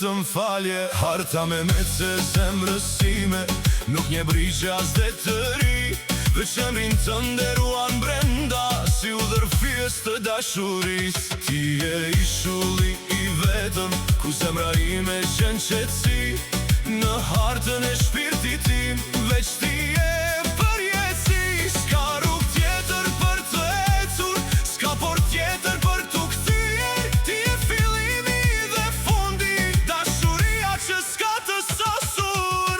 të m'falje. Harta me se zemrësime, nuk një brigja as dhe të ri, veç emrin të nderuan brenda, si u dërfjes të dashuris. Ti e i shulli i vetëm, ku zemra ime qenë qetësi, në hartën e shpirtit tim, veç ti e përjetësi. S'ka rrug tjetër për të ecur, s'ka por tjetër për t'u kthyer. Ti e fillimi dhe fundi, dashuria që s'ka të sasur.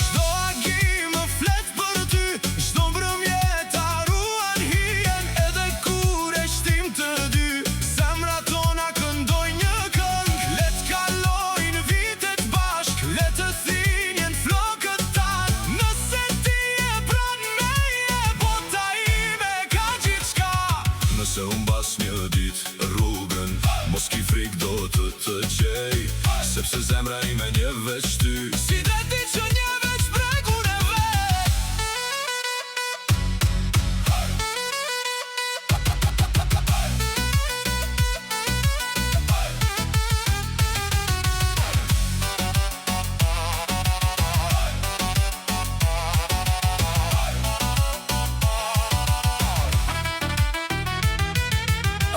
Çdo agim më flet për ty, çdo mbrëmjet haruan hijen, edhe kur e shtim të dy, zemrat tona këndojnë një këngë. Le t'kalojnë vitet bashk, le të thinjen flokët tan. Nëse ti e pran meje, bota ime ka gjithçka. Nëse humbas një dit rrugën, mos ki frik do të gjej, sepse zemra ime një veç ty, si dhe ti që një veç bregun e vet.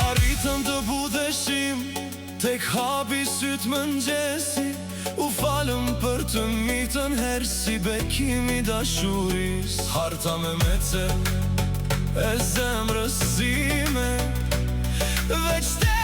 Arritëm të budeshim, tek hapi syt mëngjesi, u falëm për të mitën herë, si bekimi dashuris. Harta me mece e zemrës ime, veç te